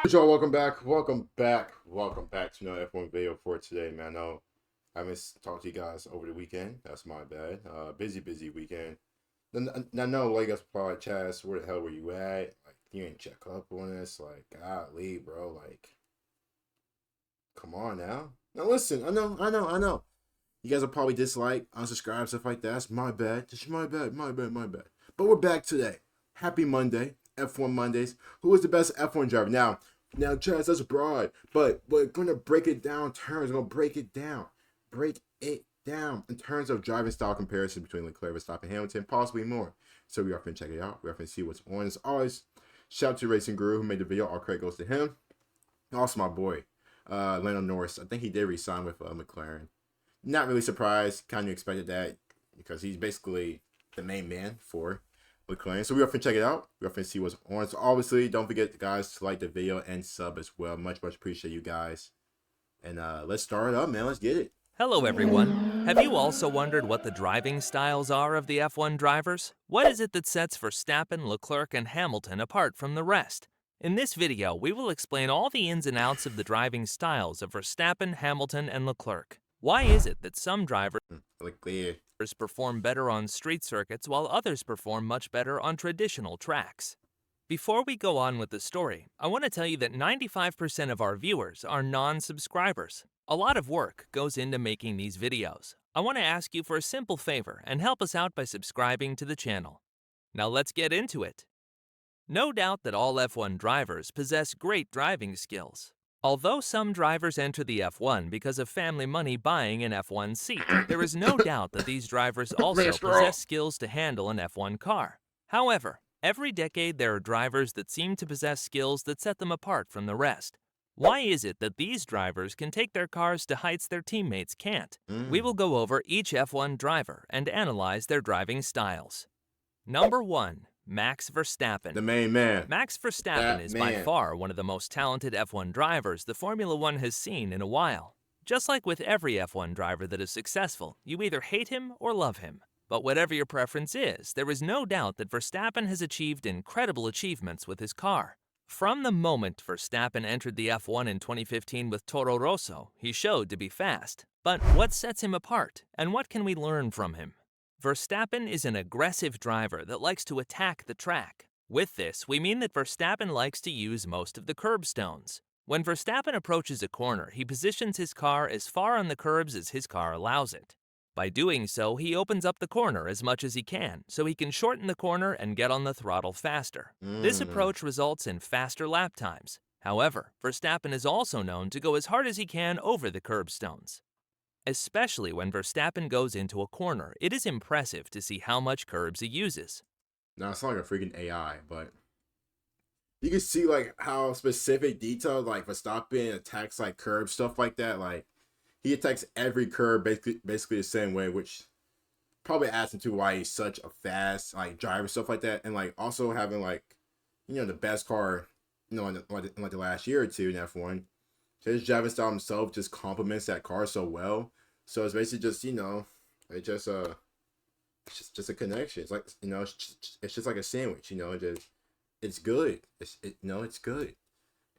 Y'all, welcome back to another F1 video for today, man. I know I haven't talked to you guys over the weekend. That's my bad. Busy weekend. I know, like, us probably Chaz, where the hell were you at? Like, you ain't check up on us. Like, golly, bro. Like, come on now. Now listen, I know. You guys will probably dislike, unsubscribe, stuff like that. That's my bad. Just my bad. But we're back today. Happy Monday. F1 Mondays. Who is the best F1 driver? Now, Chaz, that's broad, but we're gonna break it down. We're gonna break it down. Break it down in terms of driving style comparison between Leclerc, Verstappen, Hamilton, possibly more. So we are gonna check it out. We're gonna see what's on. As always, shout out to Racing Guru who made the video. All credit goes to him. Also, my boy, Lando Norris. I think he did resign with McLaren. Not really surprised. Kind of expected that because he's basically the main man for McLaren. So we are going to check it out. We are going to see what's on. So obviously, don't forget, guys, to like the video and sub as well. Much appreciate you guys. And let's start it up, man. Let's get it. Hello everyone. Have you also wondered what the driving styles are of the F1 drivers? What is it that sets Verstappen, Leclerc, and Hamilton apart from the rest? In this video, we will explain all the ins and outs of the driving styles of Verstappen, Hamilton, and Leclerc. Why is it that some drivers Leclerc. perform better on street circuits while others perform much better on traditional tracks? Before we go on with the story, I want to tell you that 95% of our viewers are non-subscribers. A lot of work goes into making these videos. I want to ask you for a simple favor and help us out by subscribing to the channel. Now let's get into it. No doubt that all F1 drivers possess great driving skills. Although some drivers enter the F1 because of family money buying an F1 seat, there is no doubt that these drivers also possess skills to handle an F1 car. However, every decade there are drivers that seem to possess skills that set them apart from the rest. Why is it that these drivers can take their cars to heights their teammates can't? We will go over each F1 driver and analyze their driving styles. Number 1. Max Verstappen. The main man. Max Verstappen is by far one of the most talented F1 drivers the Formula One has seen in a while. Just like with every F1 driver that is successful, you either hate him or love him. But whatever your preference is, there is no doubt that Verstappen has achieved incredible achievements with his car. From the moment Verstappen entered the F1 in 2015 with Toro Rosso, he showed to be fast. But what sets him apart, and what can we learn from him? Verstappen is an aggressive driver that likes to attack the track. With this, we mean that Verstappen likes to use most of the curbstones. When Verstappen approaches a corner, he positions his car as far on the curbs as his car allows it. By doing so, he opens up the corner as much as he can, so he can shorten the corner and get on the throttle faster. This approach results in faster lap times. However, Verstappen is also known to go as hard as he can over the curbstones. Especially when Verstappen goes into a corner, it is impressive to see how much curbs he uses. Now, it's not like a freaking AI, but you can see, like, how specific detail, like, Verstappen attacks, like, curb stuff like that. Like, he attacks every curb basically the same way, which probably adds into why he's such a fast, like, driver, stuff like that. And, like, also having, like, the best car, in the last year or two in F1. So his driving style himself just complements that car so well. So it's basically just, it's just a connection. It's like, it's just like a sandwich, it's good. It's good.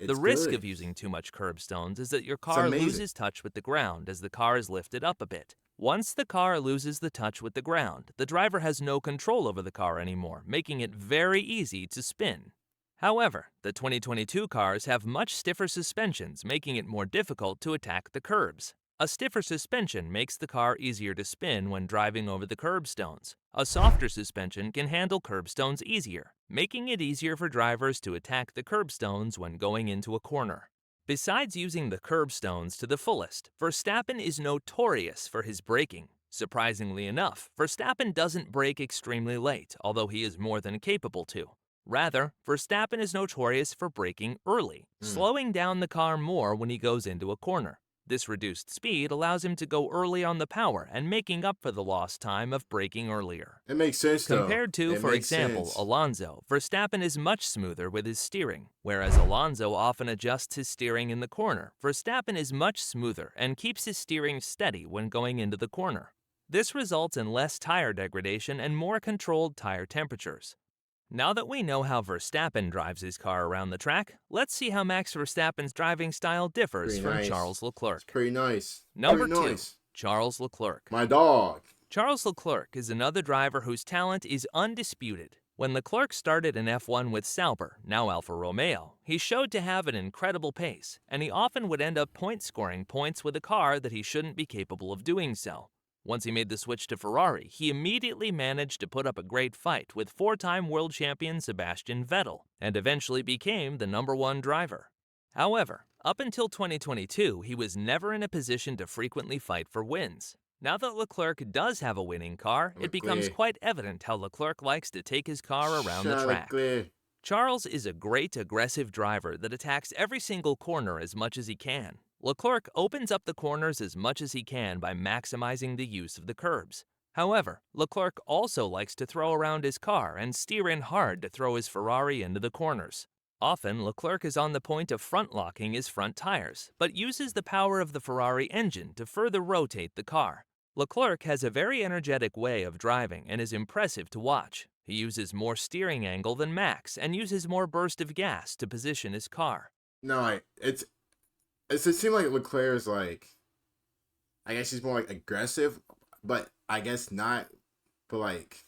The risk of using too much curbstones is that your car loses touch with the ground as the car is lifted up a bit. Once the car loses the touch with the ground, the driver has no control over the car anymore, making it very easy to spin. However, the 2022 cars have much stiffer suspensions, making it more difficult to attack the curbs. A stiffer suspension makes the car easier to spin when driving over the curbstones. A softer suspension can handle curbstones easier, making it easier for drivers to attack the curbstones when going into a corner. Besides using the curbstones to the fullest, Verstappen is notorious for his braking. Surprisingly enough, Verstappen doesn't brake extremely late, although he is more than capable to. Rather, Verstappen is notorious for braking early, slowing down the car more when he goes into a corner. This reduced speed allows him to go early on the power and making up for the lost time of braking earlier. It makes sense, though. Compared to, for example, Alonso, Verstappen is much smoother with his steering. Whereas Alonso often adjusts his steering in the corner, Verstappen is much smoother and keeps his steering steady when going into the corner. This results in less tire degradation and more controlled tire temperatures. Now that we know how Verstappen drives his car around the track, let's see how Max Verstappen's driving style differs Pretty from nice. Charles It's Leclerc. pretty nice. Number Pretty 2. nice. Charles Leclerc. My dog. Charles Leclerc is another driver whose talent is undisputed. When Leclerc started in F1 with Sauber, now Alfa Romeo, he showed to have an incredible pace, and he often would end up point-scoring points with a car that he shouldn't be capable of doing so. Once he made the switch to Ferrari, he immediately managed to put up a great fight with four-time world champion Sebastian Vettel, and eventually became the #1 driver. However, up until 2022, he was never in a position to frequently fight for wins. Now that Leclerc does have a winning car, it becomes Leclerc. quite evident how Leclerc likes to take his car around the track. Leclerc. Charles is a great aggressive driver that attacks every single corner as much as he can. Leclerc opens up the corners as much as he can by maximizing the use of the curbs. However, Leclerc also likes to throw around his car and steer in hard to throw his Ferrari into the corners. Often, Leclerc is on the point of front-locking his front tires, but uses the power of the Ferrari engine to further rotate the car. Leclerc has a very energetic way of driving and is impressive to watch. He uses more steering angle than Max and uses more burst of gas to position his car. No, it seems like Leclerc's like, I guess he's more like aggressive, but I guess not. But like,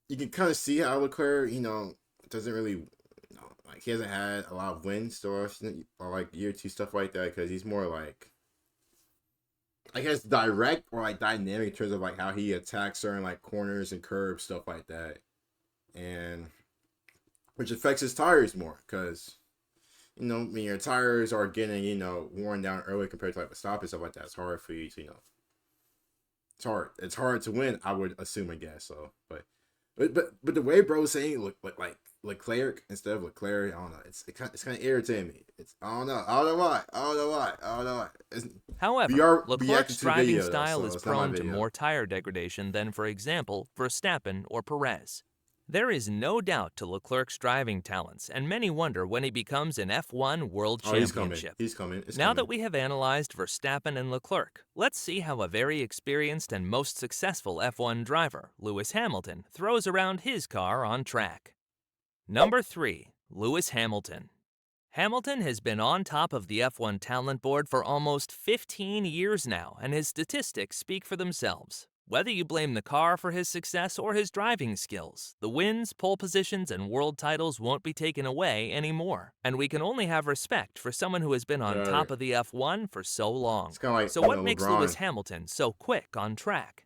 you can kind of see how Leclerc, doesn't really, like he hasn't had a lot of wins or like year two stuff like that because he's more like, I guess direct or like dynamic in terms of like how he attacks certain like corners and curbs, stuff like that, and which affects his tires more because when your tires are getting worn down early compared to like a stop and stuff like that, it's hard for you to it's hard to win, I would assume, I guess. So but the way bro's saying look like Leclerc instead of Leclerc, I don't know. It's kind of irritating me. I don't know why. However, Leclerc's driving video, style so is it's not my prone to video. more tire degradation than, for example, Verstappen or Perez. There is no doubt to Leclerc's driving talents, and many wonder when he becomes an F1 World Oh, Championship. he's coming. Now that we have analyzed Verstappen and Leclerc, let's see how a very experienced and most successful F1 driver, Lewis Hamilton, throws around his car on track. Number 3. Lewis Hamilton. Hamilton has been on top of the F1 talent board for almost 15 years now, and his statistics speak for themselves. Whether you blame the car for his success or his driving skills, the wins, pole positions, and world titles won't be taken away anymore. And we can only have respect for someone who has been on top of the F1 for so long. It's kind of like So what makes LeBron. Lewis Hamilton so quick on track?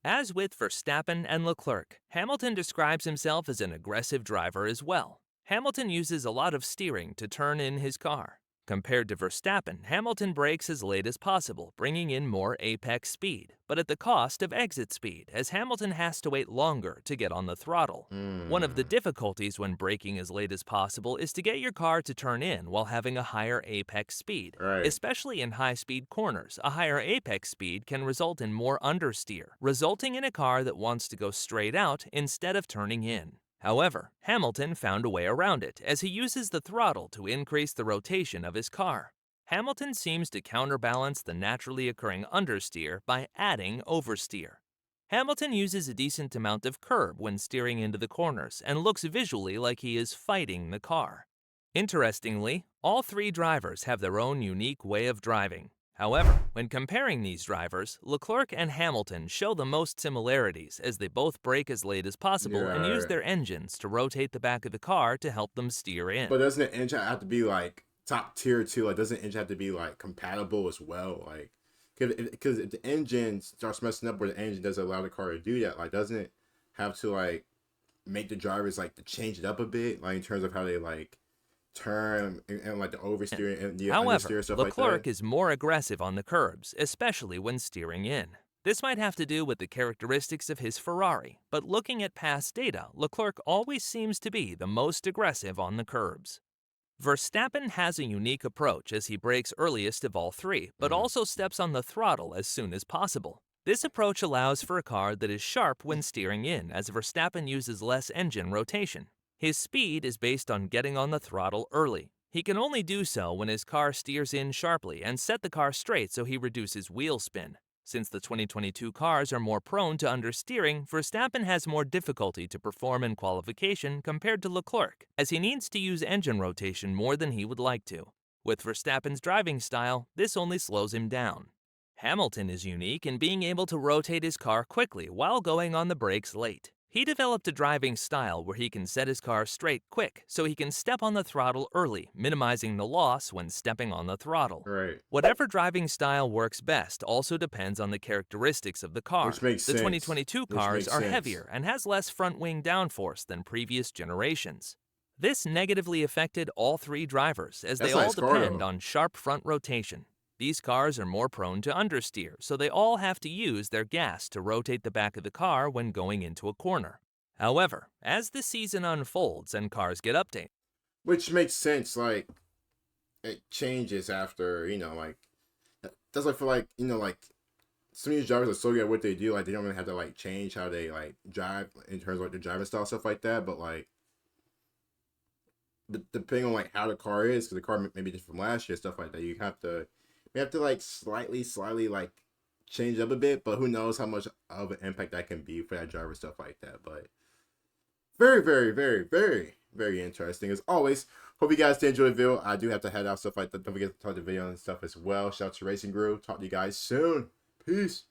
As with Verstappen and Leclerc, Hamilton describes himself as an aggressive driver as well. Hamilton uses a lot of steering to turn in his car. Compared to Verstappen, Hamilton brakes as late as possible, bringing in more apex speed, but at the cost of exit speed, as Hamilton has to wait longer to get on the throttle. One of the difficulties when braking as late as possible is to get your car to turn in while having a higher apex speed. Right. Especially in high-speed corners, a higher apex speed can result in more understeer, resulting in a car that wants to go straight out instead of turning in. However, Hamilton found a way around it as he uses the throttle to increase the rotation of his car. Hamilton seems to counterbalance the naturally occurring understeer by adding oversteer. Hamilton uses a decent amount of curb when steering into the corners and looks visually like he is fighting the car. Interestingly, all three drivers have their own unique way of driving. However, when comparing these drivers, Leclerc and Hamilton show the most similarities as they both brake as late as possible and use their engines to rotate the back of the car to help them steer in. But doesn't the engine have to be like top tier too? Like, doesn't the engine have to be like compatible as well? Like, because if the engine starts messing up, where the engine doesn't allow the car to do that, like, doesn't it have to like make the drivers like to change it up a bit, like in terms of how they like turn and like the oversteer and the understeer, stuff like that? Leclerc is more aggressive on the curbs, especially when steering in. This might have to do with the characteristics of his Ferrari, but looking at past data, Leclerc always seems to be the most aggressive on the curbs. Verstappen has a unique approach as he brakes earliest of all three, but also steps on the throttle as soon as possible. This approach allows for a car that is sharp when steering in, as Verstappen uses less engine rotation. His speed is based on getting on the throttle early. He can only do so when his car steers in sharply and set the car straight so he reduces wheel spin. Since the 2022 cars are more prone to understeering, Verstappen has more difficulty to perform in qualification compared to Leclerc, as he needs to use engine rotation more than he would like to. With Verstappen's driving style, this only slows him down. Hamilton is unique in being able to rotate his car quickly while going on the brakes late. He developed a driving style where he can set his car straight quick so he can step on the throttle early, minimizing the loss when stepping on the throttle. Right. Whatever driving style works best also depends on the characteristics of the car. Which makes the sense. 2022 cars are heavier and has less front-wing downforce than previous generations. This negatively affected all three drivers as they all depend on sharp front rotation. These cars are more prone to understeer, so they all have to use their gas to rotate the back of the car when going into a corner. However, as the season unfolds and cars get updated, which makes sense, like, it changes after, like, that's like, for, like, like, some of these drivers are so good at what they do, like, they don't really have to, like, change how they, like, drive in terms of, like, their driving style, stuff like that, but, like, depending on, like, how the car is, because the car may be different from last year, stuff like that, we have to, like, slightly, like, change up a bit, but who knows how much of an impact that can be for that driver, stuff like that. But very, very, very, very, very interesting. As always, hope you guys did enjoy the video. I do have to head out, stuff like that. Don't forget to talk the video and stuff as well. Shout out to Racing Guru. Talk to you guys soon. Peace.